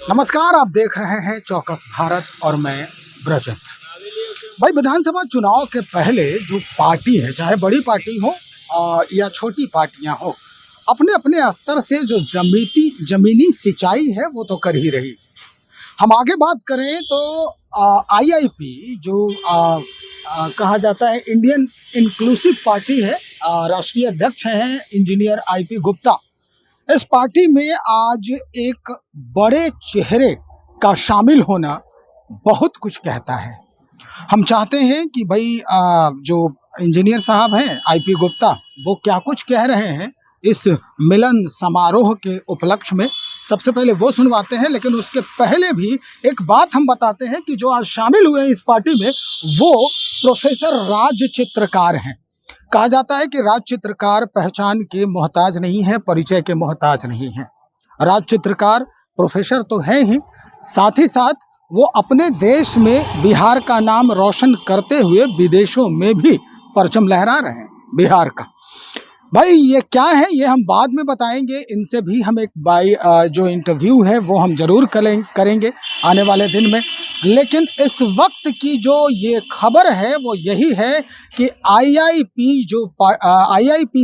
नमस्कार, आप देख रहे हैं चौकस भारत और मैं ब्रजत। भाई, विधानसभा चुनाव के पहले जो पार्टी है, चाहे बड़ी पार्टी हो या छोटी पार्टियां हो, अपने अपने स्तर से जो जमीनी सिंचाई है वो तो कर ही रही। हम आगे बात करें तो आईआईपी जो कहा जाता है इंडियन इंक्लूसिव पार्टी है, राष्ट्रीय अध्यक्ष हैं इंजीनियर आईपी गुप्ता। इस पार्टी में आज एक बड़े चेहरे का शामिल होना बहुत कुछ कहता है। हम चाहते हैं कि भाई जो इंजीनियर साहब हैं आईपी गुप्ता, वो क्या कुछ कह रहे हैं इस मिलन समारोह के उपलक्ष्य में। सबसे पहले वो सुनवाते हैं, लेकिन उसके पहले भी एक बात हम बताते हैं कि जो आज शामिल हुए इस पार्टी में वो प्रोफेसर राज चित्रकार हैं। कहा जाता है कि राज चित्रकार पहचान के मोहताज नहीं है, परिचय के मोहताज नहीं है। राज चित्रकार प्रोफेसर तो हैं ही, साथ ही साथ वो अपने देश में बिहार का नाम रोशन करते हुए विदेशों में भी परचम लहरा रहे हैं बिहार का। भाई ये क्या है ये हम बाद में बताएंगे। इनसे भी हम एक जो इंटरव्यू है वो हम जरूर करेंगे आने वाले दिन में। लेकिन इस वक्त की जो ये खबर है वो यही है कि आईआईपी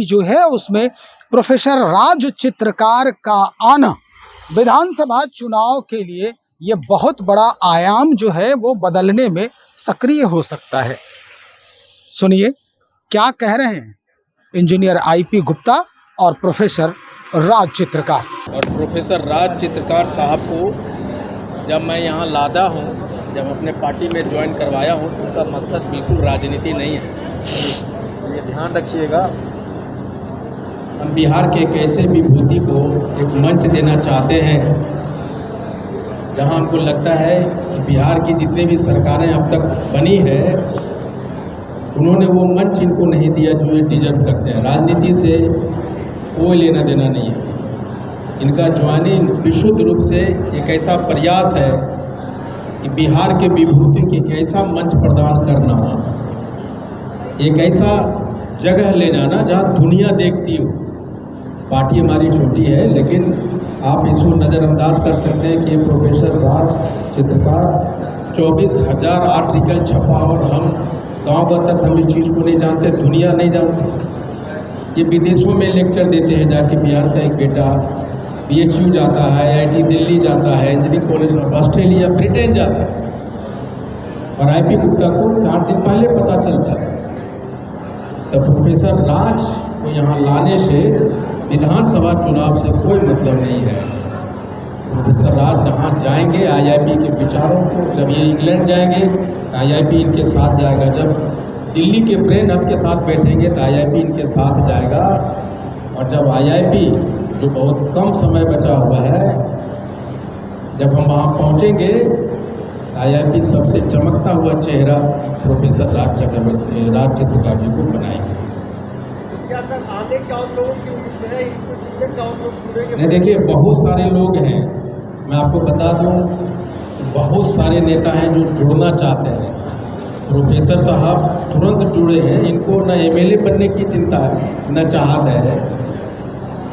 जो है उसमें प्रोफेसर राज चित्रकार का आना विधानसभा चुनाव के लिए ये बहुत बड़ा आयाम जो है वो बदलने में सक्रिय हो सकता है। सुनिए क्या कह रहे हैं इंजीनियर आईपी गुप्ता और प्रोफेसर राज चित्रकार। और प्रोफेसर राज चित्रकार साहब को जब मैं यहाँ लादा हूँ, जब अपने पार्टी में ज्वाइन करवाया हूँ, तो उनका मकसद बिल्कुल राजनीति नहीं है। ये ध्यान रखिएगा, हम बिहार के एक ऐसे विभूति को एक मंच देना चाहते हैं जहाँ हमको लगता है कि बिहार की जितने भी सरकारें अब तक बनी है उन्होंने वो मंच इनको नहीं दिया जो ये डिजर्व करते हैं। राजनीति से कोई लेना देना नहीं है। इनका ज्वाइनिंग विशुद्ध रूप से एक ऐसा प्रयास है कि बिहार के विभूति के एक ऐसा मंच प्रदान करना, एक ऐसा जगह ले जाना जहाँ दुनिया देखती हो। पार्टी हमारी छोटी है, लेकिन आप इसको नज़रअंदाज कर सकते हैं कि प्रोफेसर राज चित्रकार 24,000 आर्टिकल छपा और हम गाँव तक हम इस चीज़ को नहीं जानते, दुनिया नहीं जानती। ये विदेशों में लेक्चर देते हैं जाके। बिहार का एक बेटा PHU जाता है, IIT दिल्ली जाता है, engineering college of Australia, Britain जाता है, और आईपी गुप्ता को 4 दिन पहले पता चलता है। तो प्रोफेसर राज को यहाँ लाने से विधानसभा चुनाव से कोई मतलब नहीं है। प्रोफेसर राज जहाँ जाएंगे आईआईपी के विचारों को, जब ये इंग्लैंड जाएंगे आईआईपी इनके साथ जाएगा, जब दिल्ली के ब्रेन हब के साथ बैठेंगे तो आईआईपी इनके साथ जाएगा, और जब आईआईपी जो बहुत कम समय बचा हुआ है, जब हम वहाँ पहुँचेंगे आईआईपी सबसे चमकता हुआ चेहरा प्रोफेसर राज चित्रकार जी को बनाएंगे। क्या सर आगे क्या और लोगों की उम्मीद है? नहीं, देखिए बहुत सारे लोग हैं, मैं आपको बता दूं, बहुत सारे नेता हैं जो जुड़ना चाहते हैं। प्रोफेसर साहब तुरंत जुड़े हैं, इनको न एमएलए बनने की चिंता है, न चाहत है,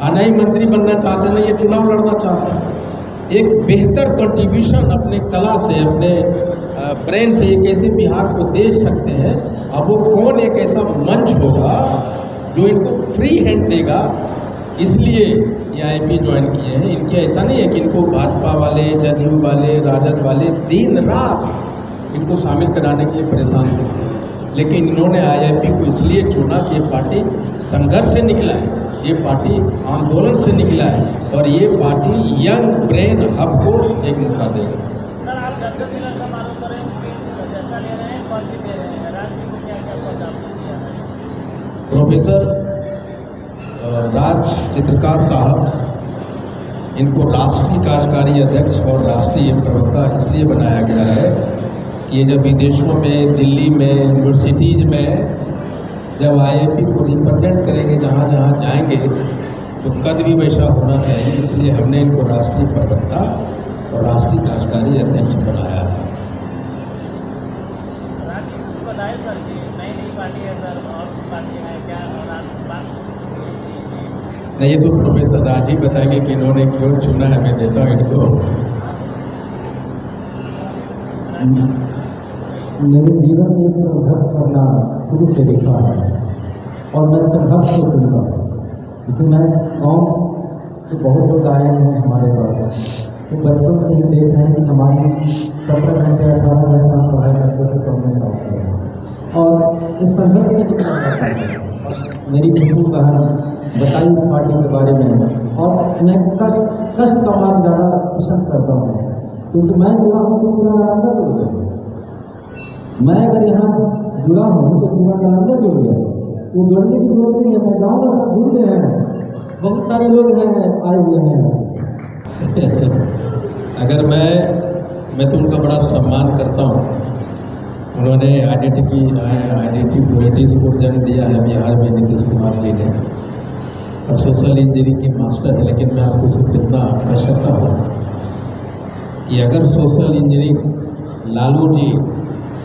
न ही मंत्री बनना चाहते हैं, न ये चुनाव लड़ना चाहते हैं। एक बेहतर कंट्रीब्यूशन अपने कला से, अपने ब्रेन से एक ऐसे बिहार को दे सकते हैं। अब वो कौन एक ऐसा मंच होगा जो इनको फ्री हैंड देगा, इसलिए ये आईपी ज्वाइन किए हैं। इनकी ऐसा नहीं है कि इनको भाजपा वाले, जदयू वाले, राजद वाले दिन रात इनको शामिल कराने के लिए परेशान थे, लेकिन इन्होंने आईआईपी को इसलिए चुना कि ये पार्टी संघर्ष से निकला है, ये पार्टी आंदोलन से निकला है, और ये पार्टी यंग ब्रेन हब को एक मौका देगा। प्रोफेसर राज चित्रकार साहब, इनको राष्ट्रीय कार्यकारी अध्यक्ष और राष्ट्रीय प्रवक्ता इसलिए बनाया गया है कि ये जब विदेशों में, दिल्ली में, यूनिवर्सिटीज़ में जब आईआईपी को रिप्रेजेंट करेंगे, जहाँ जहाँ जाएंगे, तो कद भी वैसा होना चाहिए। इसलिए हमने इनको राष्ट्रीय प्रवक्ता और राष्ट्रीय कार्यकारी अध्यक्ष बनाया है। नहीं, ये तो प्रोफेसर राज ही बताएंगे कि इन्होंने क्यों चुना है, मैं देता हूँ इनको। मेरे जीवन में संघर्ष करना शुरू से देखा है और मैं संघर्ष को चुनता हूँ, क्योंकि मैं गाँव के बहुत लोग आए हैं हमारे पास, तो बचपन से ही देख रहे हैं कि हमारी 17 घंटे 18 घंटा पढ़ाई करते थे तो हमने काम किया और इस संघर्ष में जितना मेरी खुशबू बहन बताई इस पार्टी के बारे में, और मैं कष्ट का मार्ग ज़्यादा पसंद करता हूँ, क्योंकि मैं जुड़ा हूँ तो पूरा नालंदा जुड़ गया। मैं अगर यहाँ जुड़ा हूँ तो पूरा नालंदा जुड़ गया, वो जुड़ने की जरूरत नहीं है, मैं जाऊँगा सब जुड़ गए हैं, बहुत सारे लोग हैं आए हुए हैं। अगर मैं तो उनका बड़ा सम्मान करता हूँ। उन्होंने आइडेंटिटी पॉलिटिक्स को जन्म दिया है बिहार में नीतीश कुमार जी ने, और सोशल इंजीनियरिंग के मास्टर है। लेकिन मैं आपको सिर्फ इतना कह सकता हूँ कि अगर सोशल इंजीनियरिंग लालू जी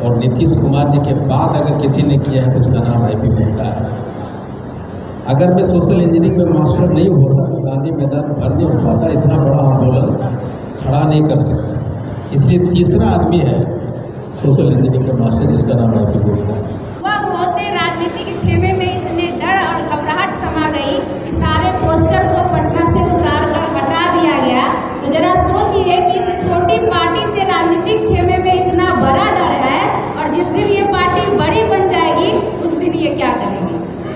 और नीतीश कुमार जी के बाद अगर किसी ने किया है तो उसका नाम आई.पी. मेहता है। अगर मैं सोशल इंजीनियरिंग में मास्टर नहीं होता तो गांधी मैदान भर नहीं हो पाता, इतना बड़ा आंदोलन खड़ा नहीं कर सकता। इसलिए तीसरा आदमी है सोशल इंजीनियरिंग का मास्टर, जिसका नाम आई.पी. मेहता है। वह होते राजनीति के खेमे में इतने डर और घबराहट समा गई कि सारे पोस्टर को पटना से उतार कर हटा दिया गया। तो जरा सोचिए कि